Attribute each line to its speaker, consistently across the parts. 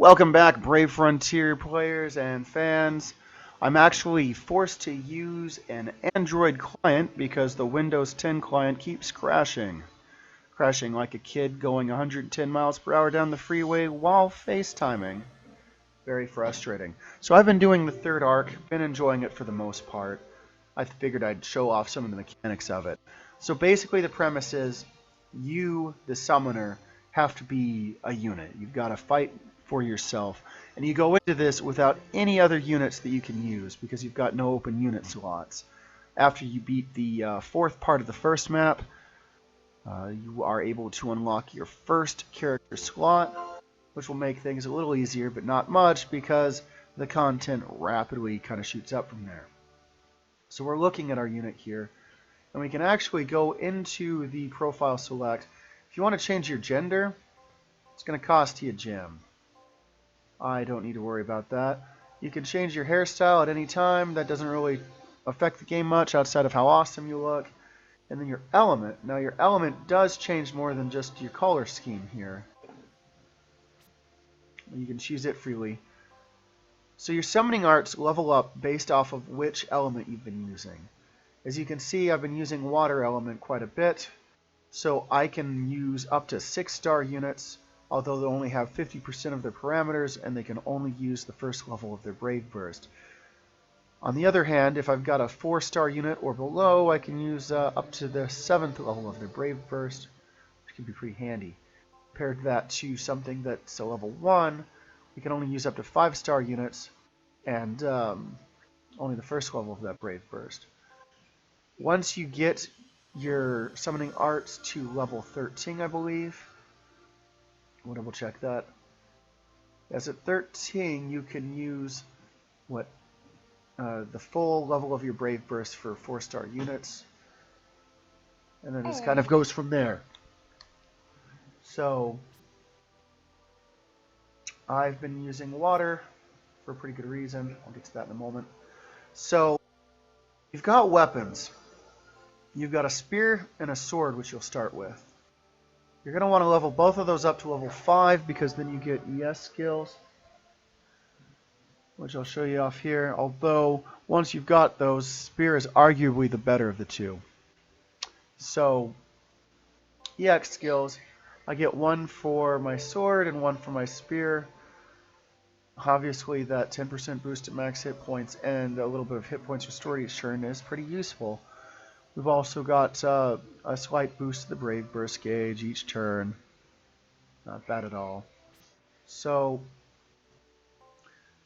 Speaker 1: Welcome back, Brave Frontier players and fans. I'm actually forced to use an Android client because the Windows 10 client keeps crashing. Crashing like a kid going 110 miles per hour down the freeway while FaceTiming. Very frustrating. So I've been doing the third arc, been enjoying it for the most part. I figured I'd show off some of the mechanics of it. So basically the premise is you, the summoner, have to be a unit. You've got to fight for yourself. And you go into this without any other units that you can use because you've got no open unit slots. After you beat the fourth part of the first map, you are able to unlock your first character slot, which will make things a little easier, but not much because the content rapidly kind of shoots up from there. So we're looking at our unit here, and we can actually go into the profile select. If you want to change your gender, it's going to cost you a gem. I don't need to worry about that. You can change your hairstyle at any time. That doesn't really affect the game much outside of how awesome you look. And then your element. Now your element does change more than just your color scheme here. You can choose it freely. So your summoning arts level up based off of which element you've been using. As you can see, I've been using water element quite a bit. So I can use up to 6-star units, although they only have 50% of their parameters and they can only use the first level of their Brave Burst. On the other hand, if I've got a 4-star unit or below, I can use up to the 7th level of their Brave Burst, which can be pretty handy. Compared that to something that's a level 1, we can only use up to 5-star units and only the first level of that Brave Burst. Once you get your summoning arts to level 13, I believe, we'll double check that. As at 13, you can use the full level of your Brave Burst for 4-star units, and then it just kind of goes from there. So I've been using water for a pretty good reason. I'll get to that in a moment. So you've got weapons. You've got a spear and a sword, which you'll start with. You're going to want to level both of those up to level 5 because then you get ES skills, which I'll show you off here. Although, once you've got those, spear is arguably the better of the two. So, EX skills, I get one for my sword and one for my spear. Obviously, that 10% boost at max hit points and a little bit of hit points restored each turn is pretty useful. We've also got a slight boost to the Brave Burst gauge each turn. Not bad at all. So,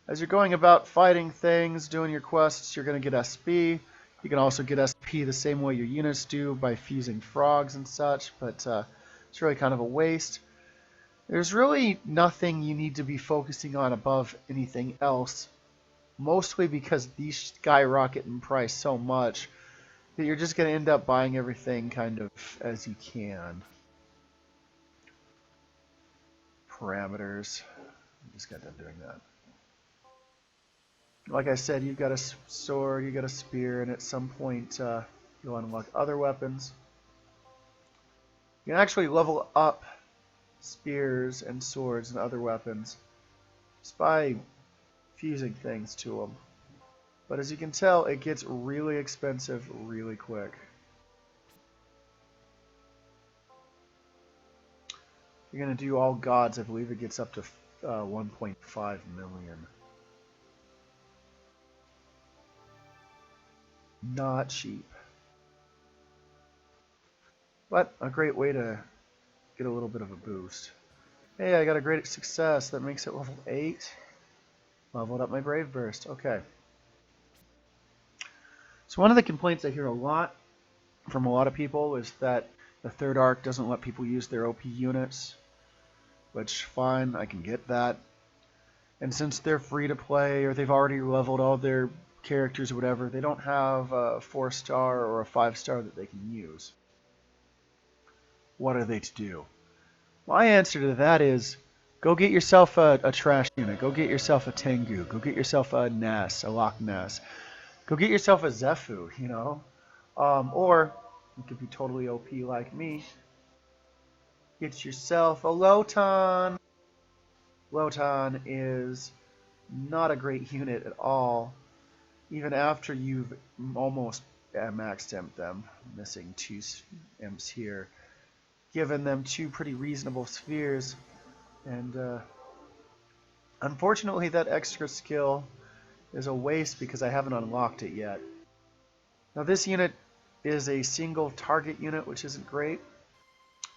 Speaker 1: as you're going about fighting things, doing your quests, you're going to get SP. You can also get SP the same way your units do by fusing frogs and such, but it's really kind of a waste. There's really nothing you need to be focusing on above anything else, mostly because these skyrocket in price so much that you're just going to end up buying everything kind of as you can. Parameters. I just got done doing that. Like I said, you've got a sword, you've got a spear, and at some point you'll unlock other weapons. You can actually level up spears and swords and other weapons just by fusing things to them. But as you can tell, it gets really expensive really quick. If you're going to do all gods, I believe it gets up to 1.5 million. Not cheap. But a great way to get a little bit of a boost. Hey, I got a great success. That makes it level 8. Leveled up my Brave Burst. Okay. So one of the complaints I hear a lot from a lot of people is that the third arc doesn't let people use their OP units, which fine, I can get that. And since they're free to play or they've already leveled all their characters or whatever, they don't have a 4-star or a 5-star that they can use. What are they to do? My answer to that is go get yourself a trash unit. Go get yourself a Tengu. Go get yourself a Ness, a Loch Ness. Go get yourself a Zephu, you know? Or you could be totally OP like me. Get yourself a Lotan. Lotan is not a great unit at all, even after you've almost maxed imp them, missing 2 imps here, given them 2 pretty reasonable spheres, and unfortunately that extra skill is a waste because I haven't unlocked it yet. Now this unit is a single target unit, which isn't great,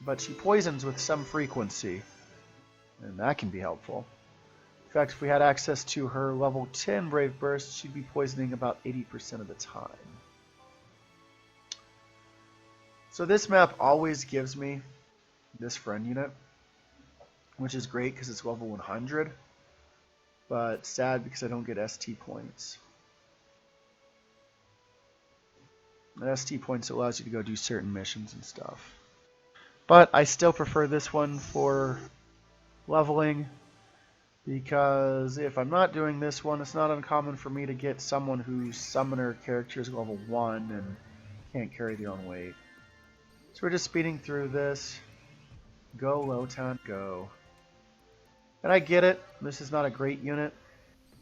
Speaker 1: but she poisons with some frequency, and that can be helpful. In fact, if we had access to her level 10 Brave Burst, she'd be poisoning about 80% of the time. So this map always gives me this friend unit, which is great because it's level 100, but sad because I don't get ST points. The ST points allows you to go do certain missions and stuff. But I still prefer this one for leveling, because if I'm not doing this one, it's not uncommon for me to get someone whose summoner character is level 1 and can't carry their own weight. So we're just speeding through this. Go, Lotan, go. And I get it, this is not a great unit.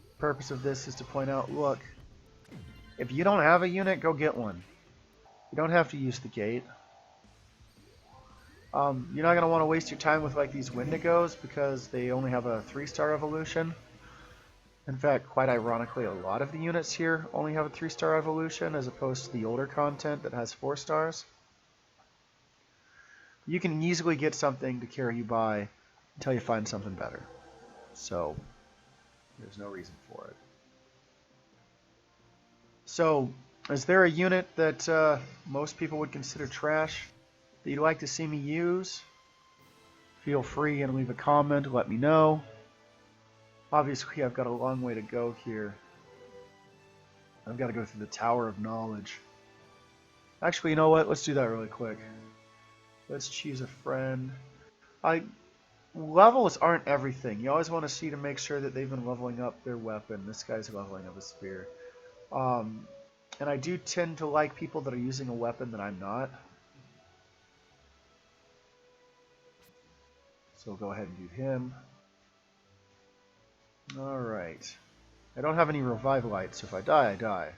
Speaker 1: The purpose of this is to point out, look, if you don't have a unit, go get one. You don't have to use the gate. You're not going to want to waste your time with like these Wendigos because they only have a 3-star evolution. In fact, quite ironically, a lot of the units here only have a 3-star evolution as opposed to the older content that has 4 stars. You can easily get something to carry you by until you find something better. So, there's no reason for it. So, is there a unit that most people would consider trash that you'd like to see me use? Feel free and leave a comment, let me know. Obviously, I've got a long way to go here. I've got to go through the Tower of Knowledge. Actually, you know what? Let's do that really quick. Let's choose a friend. Levels aren't everything. You always want to see to make sure that they've been leveling up their weapon. This guy's leveling up a spear. And I do tend to like people that are using a weapon that I'm not. So we'll go ahead and do him. Alright. I don't have any revive lights, so if I die, I die.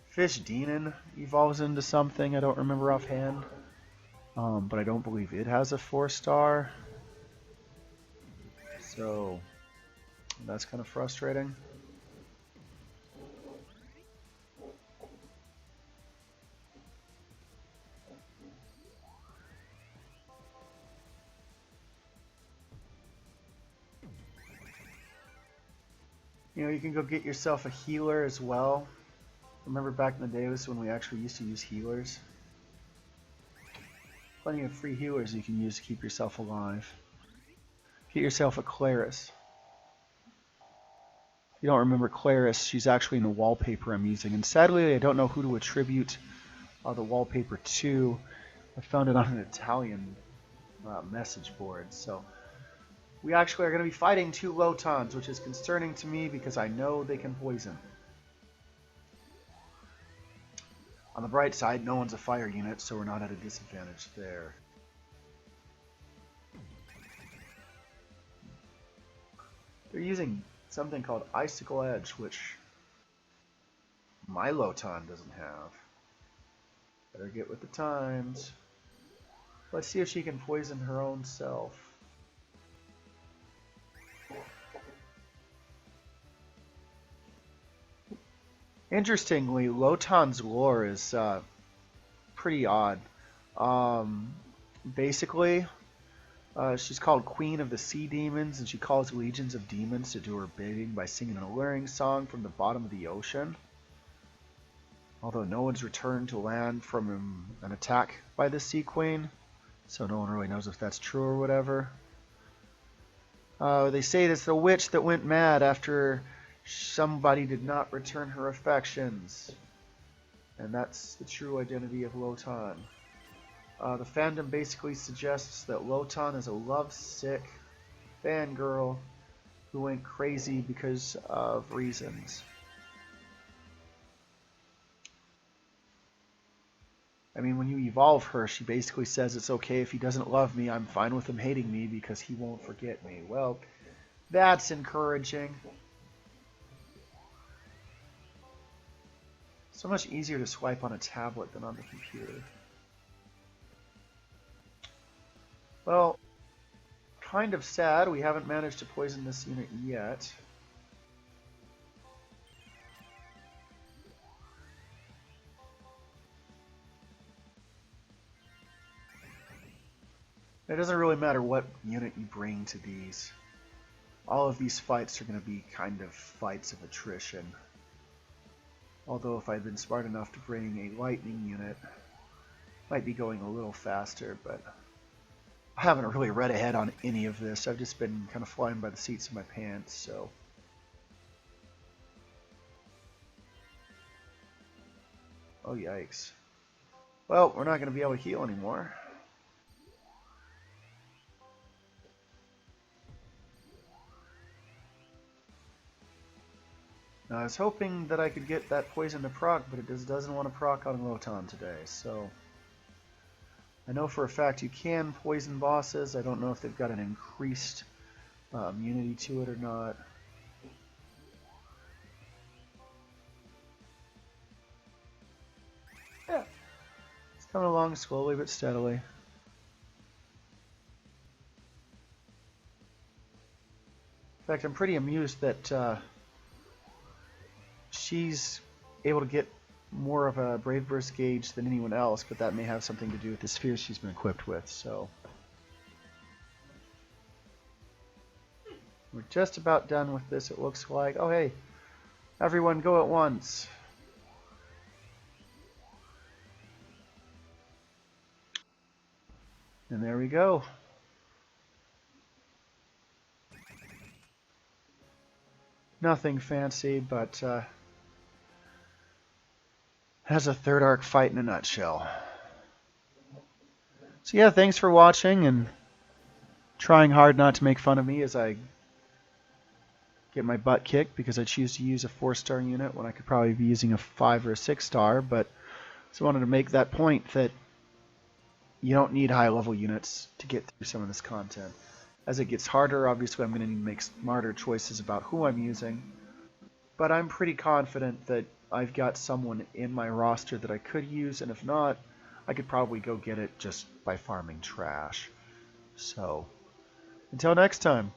Speaker 1: Fish Demon evolves into something I don't remember offhand. But I don't believe it has a 4-star. So that's kind of frustrating. You know, you can go get yourself a healer as well. Remember back in the days when we actually used to use healers? Plenty of free healers you can use to keep yourself alive. Get yourself a Claris. If you don't remember Claris, she's actually in the wallpaper I'm using. And sadly, I don't know who to attribute the wallpaper to. I found it on an Italian message board. So we actually are going to be fighting 2 Lotans, which is concerning to me because I know they can poison. On the bright side, no one's a fire unit, so we're not at a disadvantage there. They're using something called Icicle Edge, which my Lotan doesn't have. Better get with the times. Let's see if she can poison her own self. Interestingly, Lotan's lore is pretty odd. Basically, she's called Queen of the Sea Demons, and she calls legions of demons to do her bidding by singing an alluring song from the bottom of the ocean. Although no one's returned to land from an attack by the Sea Queen, so no one really knows if that's true or whatever. They say it's the witch that went mad after somebody did not return her affections. And that's the true identity of Lotan. The fandom basically suggests that Lotan is a lovesick fangirl who went crazy because of reasons. I mean, when you evolve her, she basically says it's okay if he doesn't love me, I'm fine with him hating me because he won't forget me. Well, that's encouraging. So much easier to swipe on a tablet than on the computer. Well, kind of sad we haven't managed to poison this unit yet. It doesn't really matter what unit you bring to these. All of these fights are going to be kind of fights of attrition. Although if I'd been smart enough to bring a lightning unit, might be going a little faster, but I haven't really read ahead on any of this. I've just been kind of flying by the seats of my pants, so. Oh, yikes. Well, we're not going to be able to heal anymore. Now, I was hoping that I could get that poison to proc, but it just doesn't want to proc on Lotan today, so. I know for a fact you can poison bosses. I don't know if they've got an increased immunity to it or not. Yeah, it's coming along slowly but steadily. In fact, I'm pretty amused that she's able to get more of a Brave Burst gauge than anyone else, but that may have something to do with the spheres she's been equipped with, so. We're just about done with this, it looks like. Oh, hey, everyone go at once. And there we go. Nothing fancy, but has a third arc fight in a nutshell. So yeah, thanks for watching and trying hard not to make fun of me as I get my butt kicked because I choose to use a 4-star unit when I could probably be using a 5 or a 6-star, but I just wanted to make that point that you don't need high-level units to get through some of this content. As it gets harder, obviously I'm going to need to make smarter choices about who I'm using, but I'm pretty confident that I've got someone in my roster that I could use, and if not, I could probably go get it just by farming trash. So, until next time.